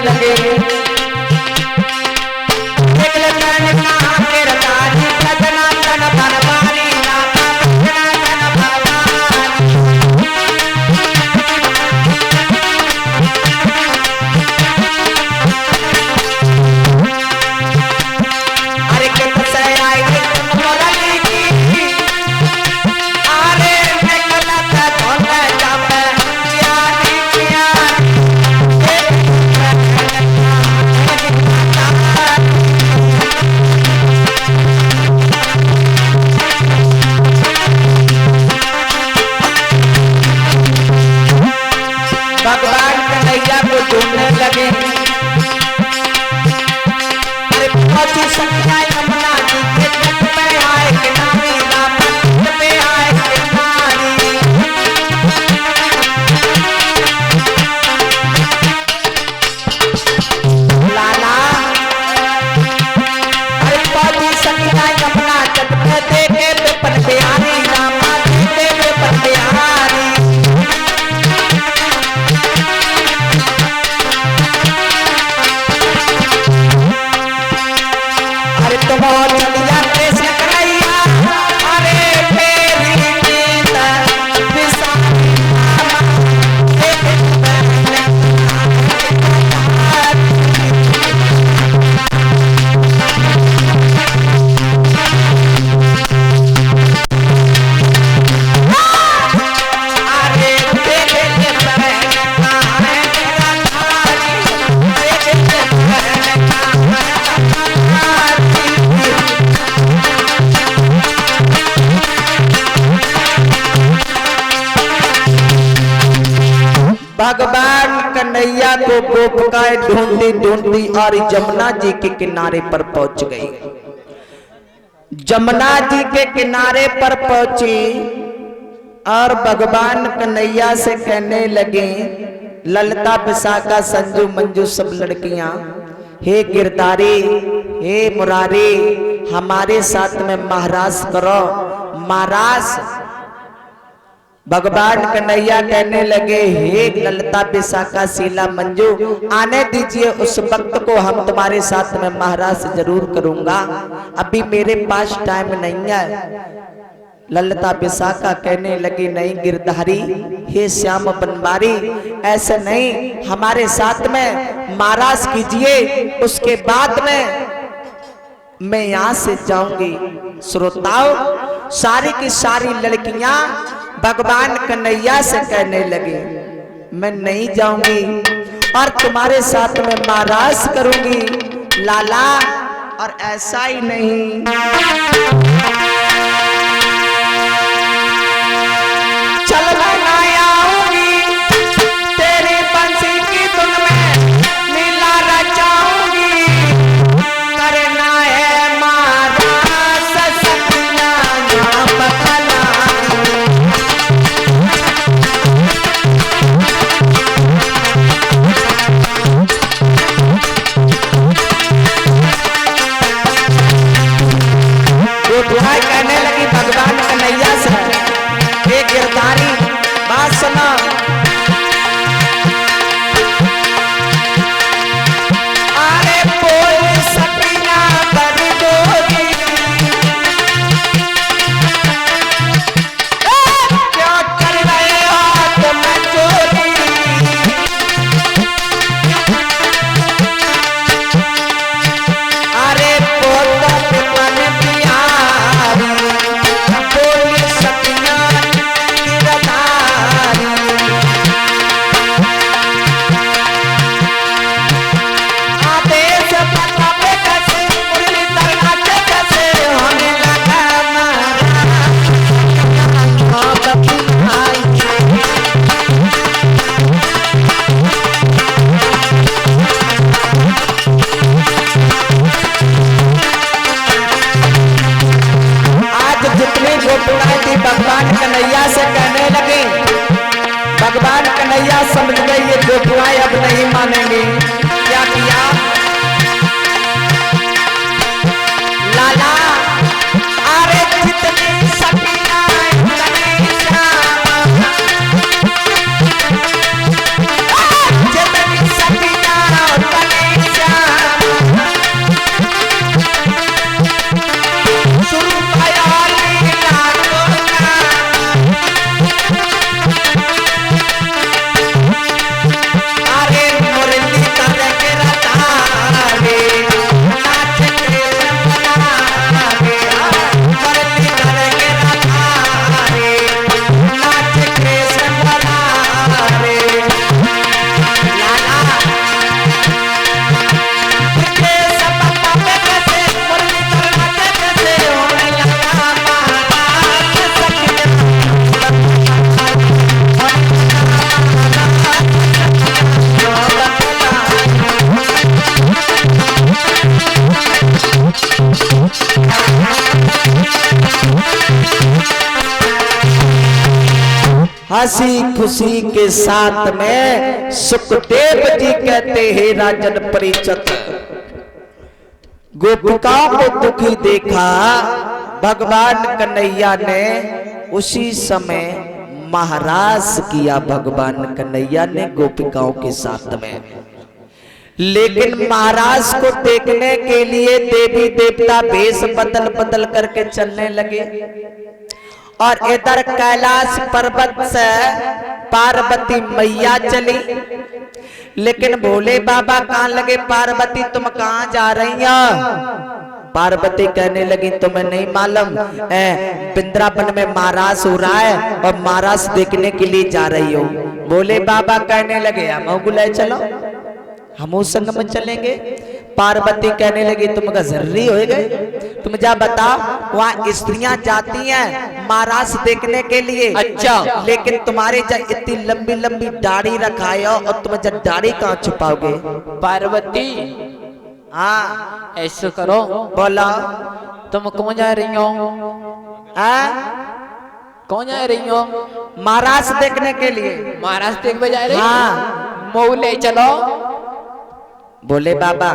लगे तन कहाँ गिरधारी भजना तन भरवानी नामा भजना तन भरवानी। अरे कित से आई मुरली की अरे मैं गलत धोने जामे यानी भगवान कन्हैया को ढूंढने लगे। अरे पहुंची संख्या यमुना जी के तट पे आए किनारी राम तट पे आए किनारी। लाला अरे पहुंची संख्या यमुना तट पे देखे विपन बिहारी रामा देखे विपन बिहारी। अरे तुम चलिया कृष्ण कन्हैया अरे मेरी नींद भगवान कन्हैया को गोपिकाएं ढूंढती ढूंढती और जमुना जी के किनारे पर पहुंच गई। जमुना जी के किनारे पर पहुंची और भगवान कन्हैया से कहने लगे ललिता विशाखा संजू मंजू सब लड़कियां हे गिरधारी हे मुरारी हमारे साथ में महाराज करो महाराज। भगवान कन्हैया कहने लगे हे ललिता विशाखा शीला मंजू आने दीजिए उस वक्त को हम तुम्हारे साथ में महाराज जरूर करूंगा अभी मेरे पास टाइम नहीं है। ललिता विशाखा कहने लगी नहीं गिरधारी हे श्याम बनवारी ऐसे नहीं हमारे साथ में महाराज कीजिए उसके बाद में मैं यहाँ से जाऊंगी। श्रोताओं सारी की सारी लड़कियां भगवान कन्हैया से कहने लगे मैं नहीं जाऊंगी और तुम्हारे साथ में महाराज करूंगी लाला। और ऐसा ही नहीं चल मैं ना आऊंगी तेरी बंसी की धुन में नीला रचाऊंगी करना है महाराज सपना नाम बना। कहने लगी भगवान कन्हैया से हे गिरधारी हंसी खुशी के साथ में सुखदेव जी कहते हैं राजन परिचित, गोपिकाओं को दुखी देखा भगवान कन्हैया ने उसी समय महाराज किया भगवान कन्हैया ने गोपिकाओं के साथ में। लेकिन महाराज को देखने के लिए देवी देवता भेष बदल बदल करके चलने लगे और इधर कैलाश पर्वत से पार्वती मैया चली। लेकिन भोले बाबा कहाँ लगे, पार्वती तुम कहाँ जा रही हो? पार्वती कहने लगी तुम्हें नहीं मालूम, वृंदावन में महाराज हो रहा है और महाराज देखने के लिए जा रही हो। भोले बाबा कहने लगे हम बुलाए चलो, हम उस संग में चलेंगे। पार्वती कहने लगी तुम का जरूरी हो गए, तुम जा बताओ वहाँ स्त्रियां जाती हैं महाराज देखने के लिए। अच्छा, लेकिन तुम्हारे जब इतनी लंबी लंबी दाढ़ी रखाए हो और तुम जब दाढ़ी कहाँ छुपाओगे? पार्वती हाँ ऐसा करो, बोला तुम कौन जा रही हो? कौन जा रही हो? महाराज देखने के लिए। महाराज देखने जा रही हो? हाँ, मऊ ले चलो। बोले बाबा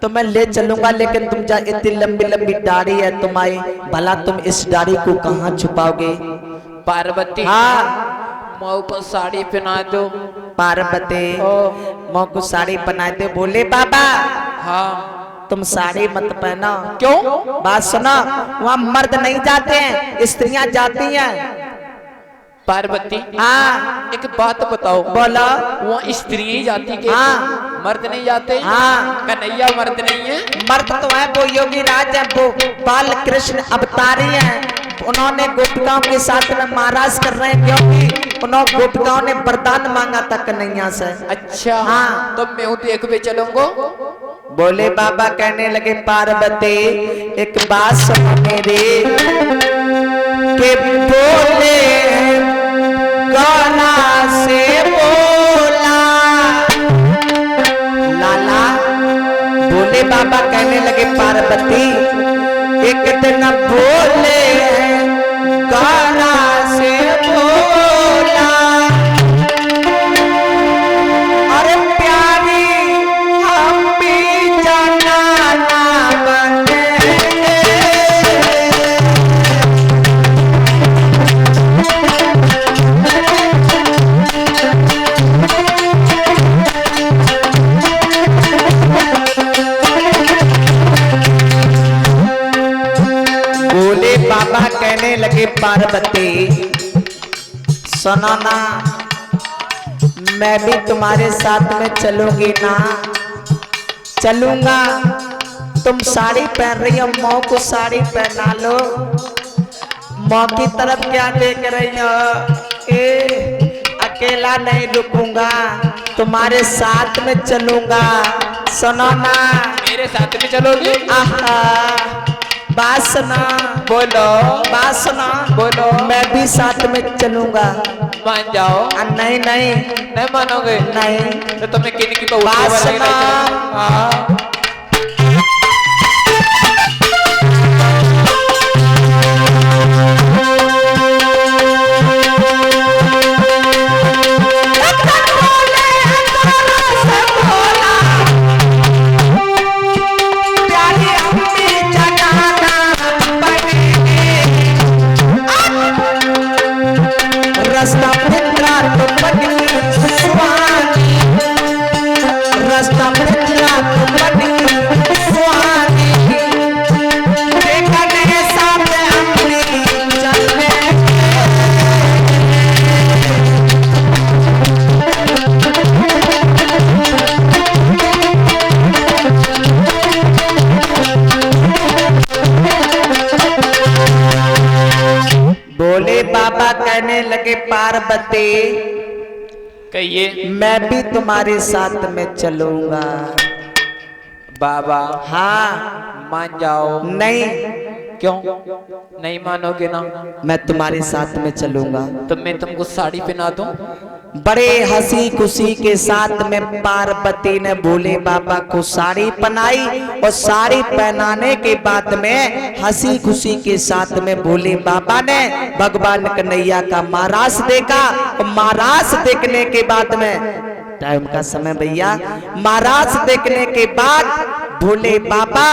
तो मैं ले चलूंगा, लेकिन तुम जा इतनी लंबी लंबी दाढ़ी है तुम्हारी, भला तुम इस दाढ़ी को कहाँ छुपाओगे? पार्वती हाँ, मऊ को साड़ी पहना दो। पार्वती मऊ को साड़ी पहना दे। बोले बाबा हाँ तुम साड़ी मत पहना। क्यों? बात सुनो, वहाँ मर्द नहीं जाते हैं, स्त्रियां जाती हैं। पार्वती हाँ, एक बात बताओ, बोलो। वो स्त्री ही जाती के? हाँ, मर्द नहीं जाते? हाँ, कन्हैया मर्द नहीं है? मर्द तो है, वो योगी राज है, वो बाल कृष्ण अवतारी हैं। उन्होंने गोपिकाओं के साथ में महाराज कर रहे हैं, क्योंकि उन्होंने गोपिकाओं ने वरदान मांगा था कन्हैया से। अच्छा हाँ, तो मैं देख भी चलूंगा। बोले बाबा कहने लगे पार्वती एक बात सुनो मेरे, के बोले गाना से बोला लाला। बोले बाबा कहने लगे पार्वती एक दिन बोले गाना से बोला, अरे प्यारी हम भी जाना ना बने। बोले बाबा कहने लगे पार्वती सुनो ना, मैं भी तुम्हारे साथ में चलूंगी ना। चलूंगा, तुम साड़ी पहन रही हो, मौ को साड़ी पहना लो। मौ की तरफ क्या देख रही हो? अकेला नहीं रुकूंगा, तुम्हारे साथ में चलूंगा। सुनो ना, मेरे साथ में चलोगी? आहा, बात सुना। बोलो। बात सुना। बोलो। मैं भी साथ में चलूंगा। मान जाओ। नहीं नहीं नहीं मानोगे? नहीं। तो तुम्हें किन की बात सुना। हाँ रास्ता पिंजरा तो बनी सुहानी, रास्ता पिंजरा तो बनी सुहानी, देखने साथ हमने चलने। बोले बाबा कहने लगे पार्वती कहिए। मैं भी तुम्हारे साथ में चलूंगा। बाबा हाँ। मान जाओ। नहीं। क्यों नहीं मानोगे ना? मैं तुम्हारे साथ में चलूंगा। तो मैं तुमको साड़ी पहना दूं? बड़े हंसी खुशी के साथ में पार्वती ने भोले बाबा को साड़ी पहनाई और साड़ी पहनाने के बाद में हंसी खुशी के साथ में भोले बाबा ने भगवान कन्हैया का महाराज देखा और महाराज देखने के बाद में टाइम का समय भैया, महाराज देखने के बाद भोले बाबा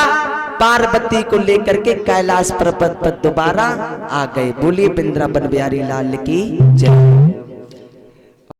पार्वती को लेकर के कैलाश पर्वत पर दोबारा आ गए। बोलिए वृंदावन बिहारी लाल की जय।